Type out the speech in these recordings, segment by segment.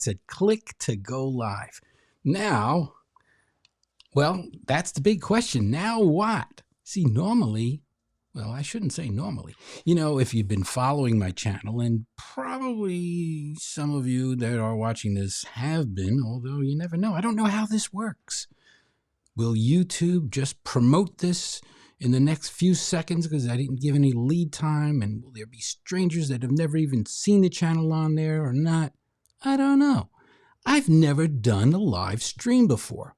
said click to go live. Now, well, that's the big question. Now what? See, normally, well, I shouldn't say normally. You know, if you've been following my channel, and probably some of you that are watching this have been, although you never know. I don't know how this works. Will YouTube just promote this in the next few seconds because I didn't give any lead time? And will there be strangers that have never even seen the channel on there or not? I don't know. I've never done a live stream before.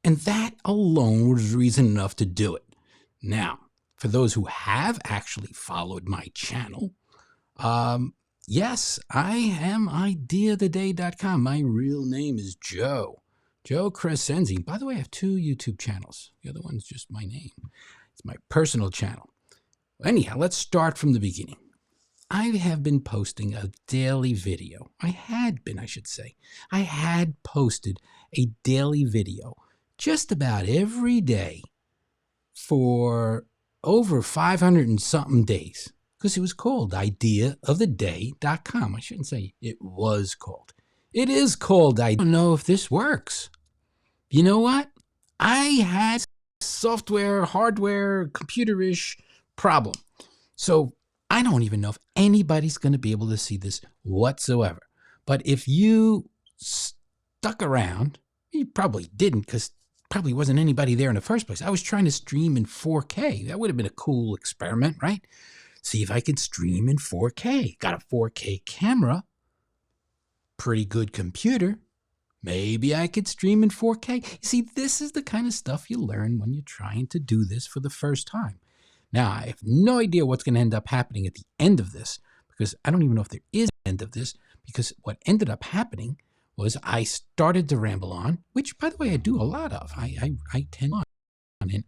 And that alone was reason enough to do it. Now, for those who have actually followed my channel, yes, I am ideaoftheday.com. My real name is Joe Crescenzi. By the way, I have 2 YouTube channels. The other one's just my name. It's my personal channel. Anyhow, let's start from the beginning. I have been posting a daily video. I had posted a daily video just about every day for over 500 and something days, because it was called ideaoftheday.com. I shouldn't say it was called. It is called. I don't know if this works. You know what? I had software, hardware, computerish problem. So I don't even know if anybody's going to be able to see this whatsoever. But if you stuck around, you probably didn't, because probably wasn't anybody there in the first place. I was trying to stream in 4K. That would have been a cool experiment, right? See if I could stream in 4K. Got a 4K camera, pretty good computer. Maybe I could stream in 4K. You see, this is the kind of stuff you learn when you're trying to do this for the first time. Now, I have no idea what's going to end up happening at the end of this, because I don't even know if there is an end of this, because what ended up happening was I started to ramble on, which, by the way, I do a lot of. I tend on,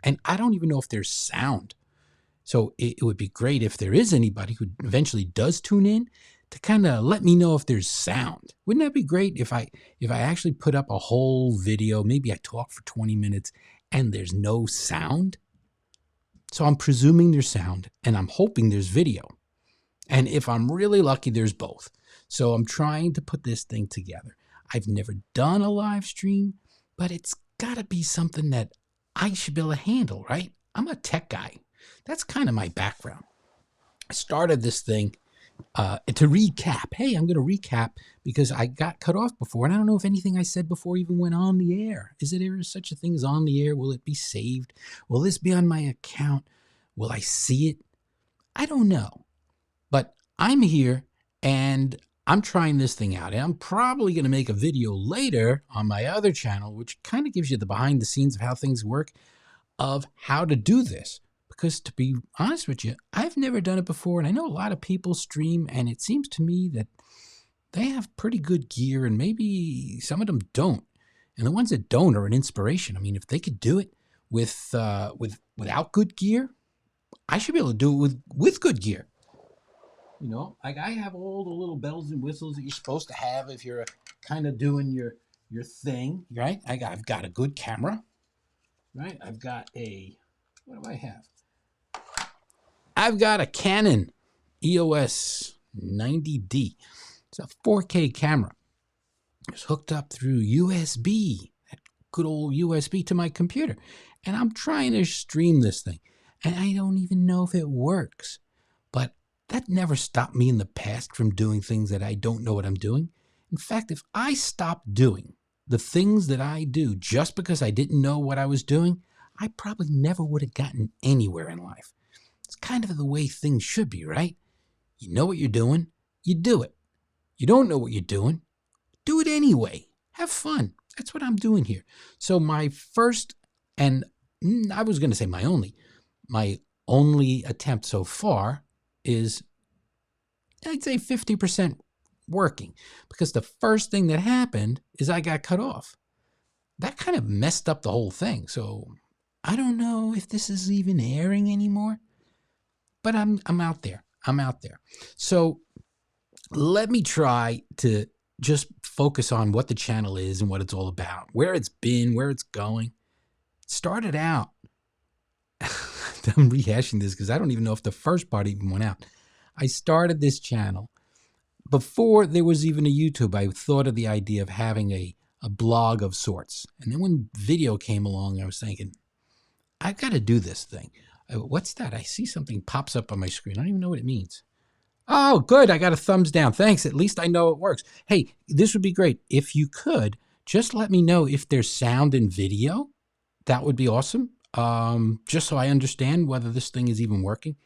and I don't even know if there's sound. So it would be great if there is anybody who eventually does tune in to kind of let me know if there's sound. Wouldn't that be great if I actually put up a whole video, maybe I talk for 20 minutes and there's no sound? So I'm presuming there's sound, and I'm hoping there's video. And if I'm really lucky, there's both. So I'm trying to put this thing together. I've never done a live stream, but it's got to be something that I should be able to handle, right? I'm a tech guy. That's kind of my background. I started this thing to recap. Hey, I'm going to recap because I got cut off before, and I don't know if anything I said before even went on the air. Is there such a thing as on the air? Will it be saved? Will this be on my account? Will I see it? I don't know. But I'm here, and I'm trying this thing out, and I'm probably going to make a video later on my other channel, which kind of gives you the behind the scenes of how things work, of how to do this. Because to be honest with you, I've never done it before, and I know a lot of people stream, and it seems to me that they have pretty good gear, and maybe some of them don't. And the ones that don't are an inspiration. I mean, if they could do it without good gear, I should be able to do it with good gear. You know, like I have all the little bells and whistles that you're supposed to have if you're kind of doing your thing, right? I've got a good camera, right? I've got what do I have? I've got a Canon EOS 90D. It's a 4K camera. It's hooked up through USB, that good old USB, to my computer. And I'm trying to stream this thing. And I don't even know if it works. But that never stopped me in the past from doing things that I don't know what I'm doing. In fact, if I stopped doing the things that I do just because I didn't know what I was doing, I probably never would have gotten anywhere in life. It's kind of the way things should be, right? You know what you're doing, you do it. You don't know what you're doing, do it anyway. Have fun. That's what I'm doing here. So my first, and I was going to say my only attempt so far is, I'd say 50% working, because the first thing that happened is I got cut off. That kind of messed up the whole thing. So I don't know if this is even airing anymore, but I'm out there. I'm out there. So let me try to just focus on what the channel is and what it's all about, where it's been, where it's going. Started out, I'm rehashing this because I don't even know if the first part even went out. I started this channel before there was even a YouTube, I thought of the idea of having a blog of sorts. And then when video came along, I was thinking, I've got to do this thing. What's that? I see something pops up on my screen. I don't even know what it means. Oh, good. I got a thumbs down. Thanks. At least I know it works. Hey, this would be great. If you could, just let me know if there's sound and video. That would be awesome. Just so I understand whether this thing is even working.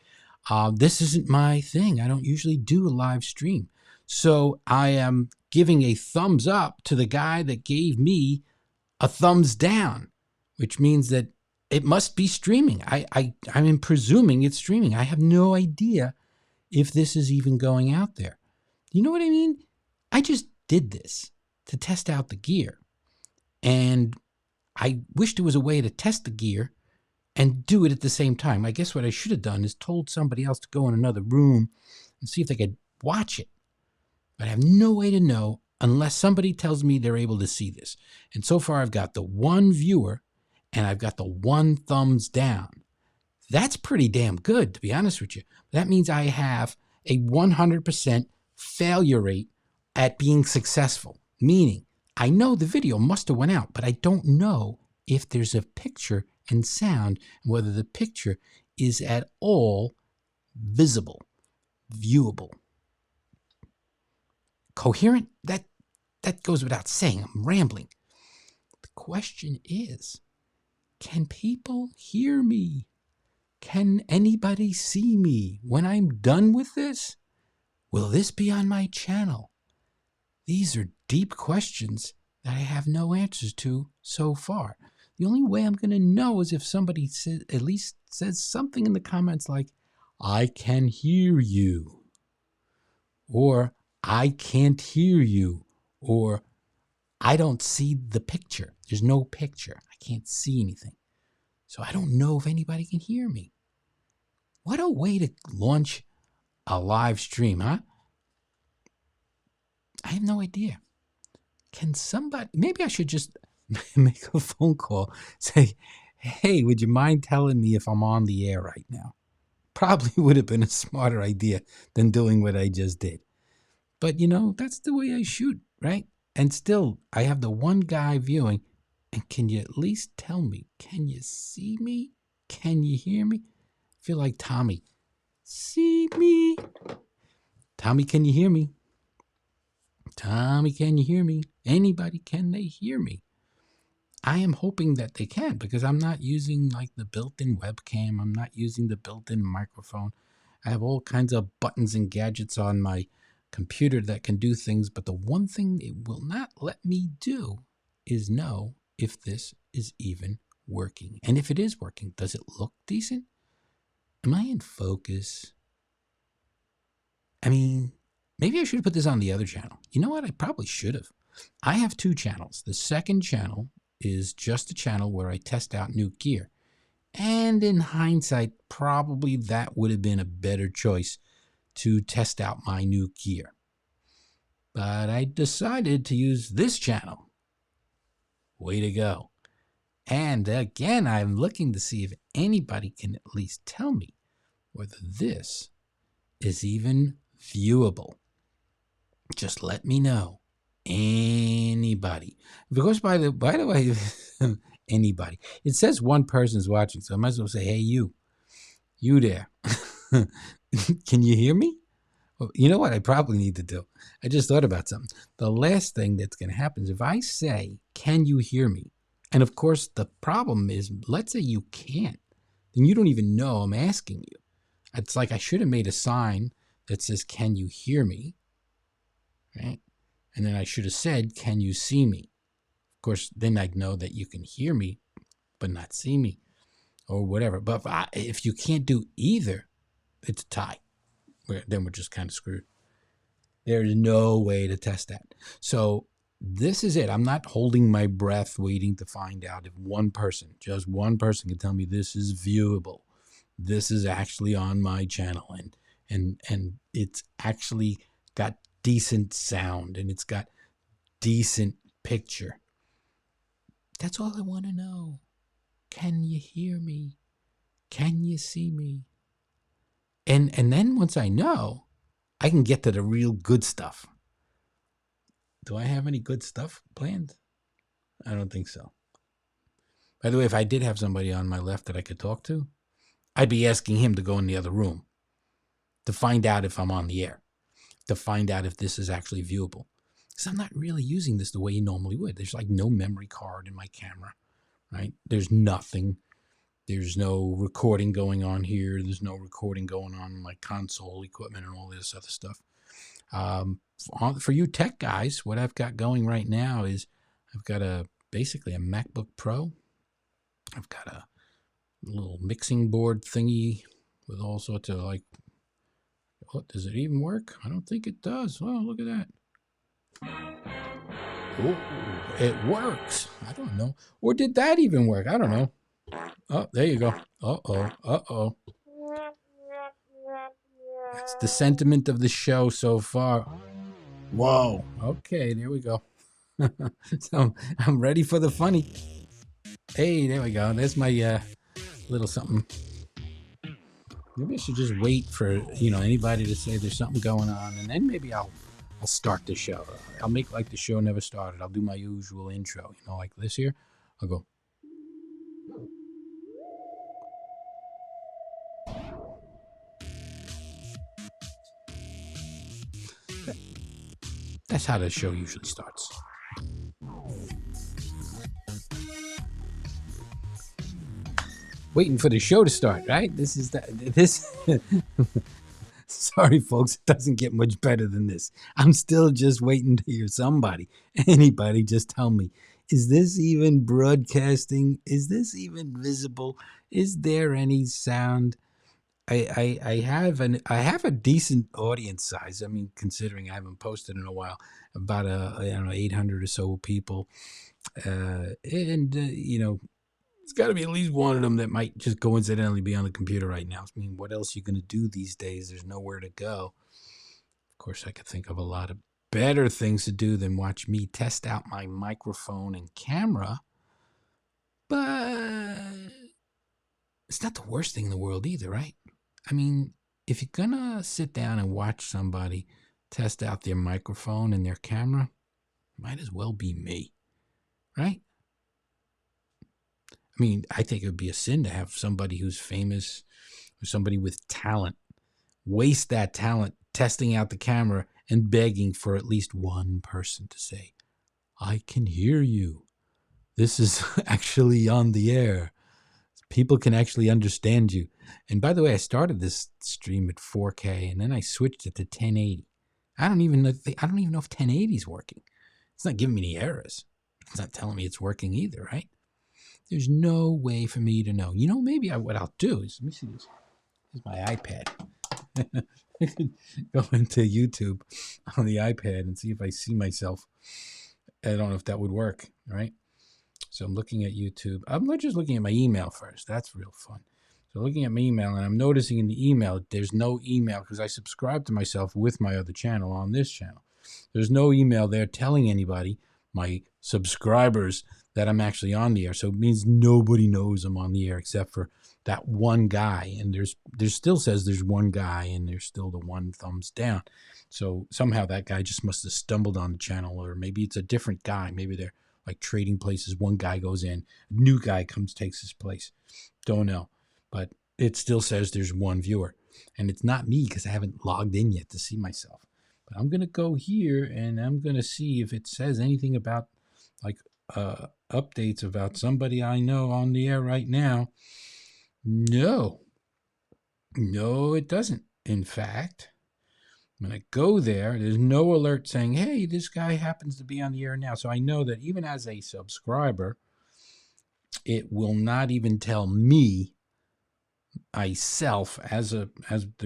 This isn't my thing. I don't usually do a live stream. So I am giving a thumbs up to the guy that gave me a thumbs down, which means that it must be streaming. I'm presuming it's streaming. I have no idea if this is even going out there. You know what I mean? I just did this to test out the gear. And I wish there was a way to test the gear and do it at the same time. I guess what I should have done is told somebody else to go in another room and see if they could watch it. But I have no way to know unless somebody tells me they're able to see this. And so far, I've got the one viewer and I've got the one thumbs down. That's pretty damn good, to be honest with you. That means I have a 100% failure rate at being successful, meaning I know the video must have went out, but I don't know if there's a picture and sound, and whether the picture is at all visible, viewable. Coherent? That goes without saying. I'm rambling. The question is, can people hear me? Can anybody see me when I'm done with this? Will this be on my channel? These are deep questions that I have no answers to so far. The only way I'm going to know is if somebody at least says something in the comments like, I can hear you, or I can't hear you, or I don't see the picture. There's no picture. I can't see anything. So I don't know if anybody can hear me. What a way to launch a live stream, huh? I have no idea. Can somebody, maybe I should just make a phone call, say, hey, would you mind telling me if I'm on the air right now? Probably would have been a smarter idea than doing what I just did. But, you know, that's the way I shoot, right? And still, I have the one guy viewing. And can you at least tell me, can you see me? Can you hear me? I feel like Tommy. See me? Tommy, can you hear me? Tommy, can you hear me? Anybody, can they hear me? I am hoping that they can, because I'm not using like the built-in webcam. I'm not using the built-in microphone. I have all kinds of buttons and gadgets on my computer that can do things, but the one thing it will not let me do is know if this is even working. And if it is working, does it look decent? Am I in focus? I mean, maybe I should have put this on the other channel. You know what? I probably should have. I have two channels. The second channel is just a channel where I test out new gear. And in hindsight, probably that would have been a better choice to test out my new gear. But I decided to use this channel. Way to go. And again, I'm looking to see if anybody can at least tell me whether this is even viewable. Just let me know. Anybody. If it goes by the way, anybody. It says one person is watching, so I might as well say, hey, you there. Can you hear me? Well, you know what I probably need to do? I just thought about something. The last thing that's going to happen is if I say, can you hear me? And of course, the problem is, let's say you can't. Then you don't even know I'm asking you. It's like I should have made a sign that says, can you hear me? Right? And then I should have said, can you see me? Of course, then I'd know that you can hear me, but not see me or whatever. But if you can't do either, it's a tie. Then we're just kind of screwed. There's no way to test that. So this is it. I'm not holding my breath waiting to find out if just one person can tell me this is viewable. This is actually on my channel and it's actually got decent sound and it's got decent picture. That's all I want to know. Can you hear me? Can you see me? And then once I know, I can get to the real good stuff. Do I have any good stuff planned? I don't think so. By the way, if I did have somebody on my left that I could talk to, I'd be asking him to go in the other room to find out if I'm on the air, to find out if this is actually viewable. Because I'm not really using this the way you normally would. There's like no memory card in my camera, right? There's nothing. There's no recording going on here. There's no recording going on in my console equipment and all this other stuff. For you tech guys, what I've got going right now is I've got basically a MacBook Pro. I've got a little mixing board thingy with all sorts of like, what, does it even work? I don't think it does. Oh, look at that. Oh, it works. I don't know. Or did that even work? I don't know. Oh, there you go. Uh-oh. That's the sentiment of the show so far. Whoa. Okay, there we go. So I'm ready for the funny. Hey, there we go. There's my little something. Maybe I should just wait for anybody to say there's something going on, and then maybe I'll start the show. I'll make like the show never started. I'll do my usual intro, like this here. I'll go. That's how the show usually starts. Waiting for the show to start, right? This. Sorry, folks, it doesn't get much better than this. I'm still just waiting to hear anybody just tell me, is this even broadcasting? Is this even visible? Is there any sound? I have a decent audience size. I mean, considering I haven't posted in a while, about 800 or so people, it's got to be at least one of them that might just coincidentally be on the computer right now. I mean, what else are you going to do these days? There's nowhere to go. Of course, I could think of a lot of better things to do than watch me test out my microphone and camera. But it's not the worst thing in the world either, right? I mean, if you're going to sit down and watch somebody test out their microphone and their camera, might as well be me, right? I mean, I think it would be a sin to have somebody who's famous or somebody with talent waste that talent testing out the camera and begging for at least one person to say, I can hear you. This is actually on the air. People can actually understand you. And by the way, I started this stream at 4K and then I switched it to 1080. I don't even know if 1080 is working. It's not giving me any errors. It's not telling me it's working either, right? There's no way for me to know. Maybe what I'll do is, let me see this. Here's my iPad. I could go into YouTube on the iPad and see if I see myself. I don't know if that would work, right? So I'm looking at YouTube. I'm not just looking at my email first. That's real fun. So looking at my email, and I'm noticing in the email, there's no email because I subscribe to myself with my other channel on this channel. There's no email there telling anybody, my subscribers, that I'm actually on the air. So it means nobody knows I'm on the air except for that one guy. And there still says there's one guy and there's still the one thumbs down. So somehow that guy just must have stumbled on the channel, or maybe it's a different guy. Maybe they're like trading places. One guy goes in, a new guy comes, takes his place. Don't know. But it still says there's one viewer. And it's not me because I haven't logged in yet to see myself. But I'm going to go here and I'm going to see if it says anything about like updates about somebody I know on the air right now. No, it doesn't. In fact, when I go there, there's no alert saying, hey, this guy happens to be on the air now. So I know that even as a subscriber, it will not even tell me myself as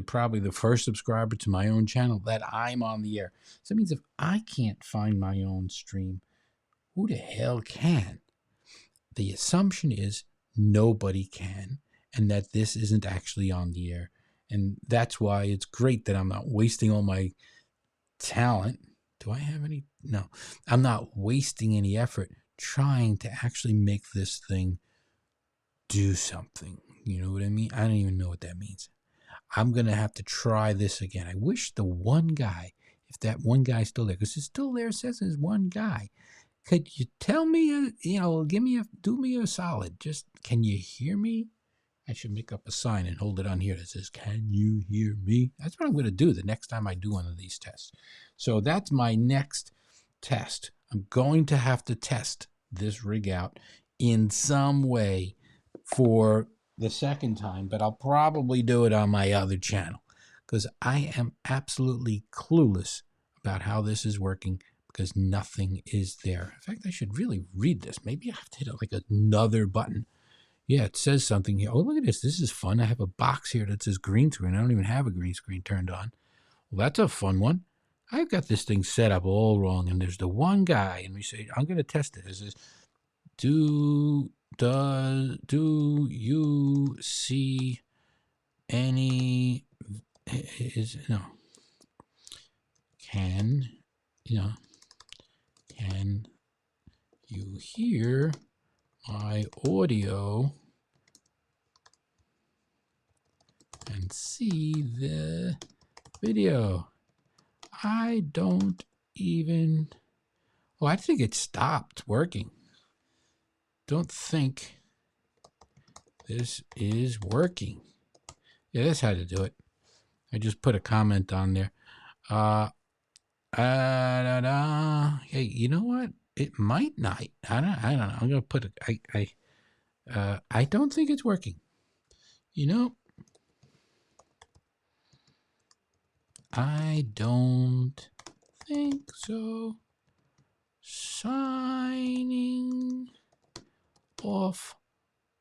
probably the first subscriber to my own channel that I'm on the air. So that means if I can't find my own stream, who the hell can? The assumption is nobody can, and that this isn't actually on the air. And that's why it's great that I'm not wasting all my talent. Do I have any? No, I'm not wasting any effort trying to actually make this thing do something. You know what I mean? I don't even know what that means. I'm going to have to try this again. I wish the one guy, if that one guy's still there, because it's still there, it says there's one guy. Could you tell me, do me a solid. Just, can you hear me? I should make up a sign and hold it on here that says, can you hear me? That's what I'm going to do the next time I do one of these tests. So that's my next test. I'm going to have to test this rig out in some way for the second time, but I'll probably do it on my other channel because I am absolutely clueless about how this is working because nothing is there. In fact, I should really read this. Maybe I have to hit like another button. Yeah, it says something here. Oh, look at this. This is fun. I have a box here that says green screen. I don't even have a green screen turned on. Well, that's a fun one. I've got this thing set up all wrong, and there's the one guy, and we say, I'm going to test it. It says, do you see any, can you hear my audio and see the video? I don't even, I think it stopped working. Don't think this is working. Yeah, that's how to do it. I just put a comment on there. Hey, you know what? It might not. I don't know. I'm gonna put it. I don't think it's working. I don't think so. Signing off.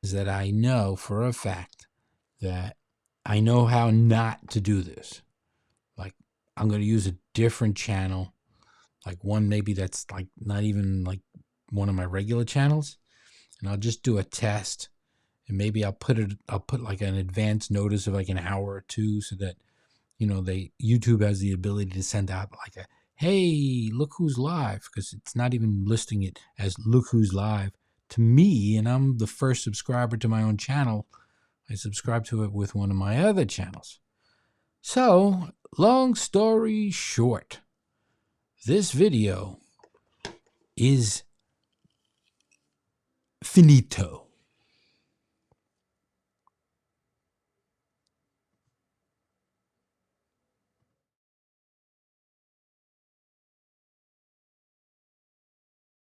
Is that I know for a fact that I know how not to do this. Like, I'm going to use a different channel, like one maybe that's like not even like one of my regular channels, and I'll just do a test, and maybe I'll put like an advance notice of like an hour or two, so that YouTube has the ability to send out like a, hey, look who's live, because it's not even listing it as look who's live to me, and I'm the first subscriber to my own channel. I subscribe to it with one of my other channels. So, long story short, this video is finito.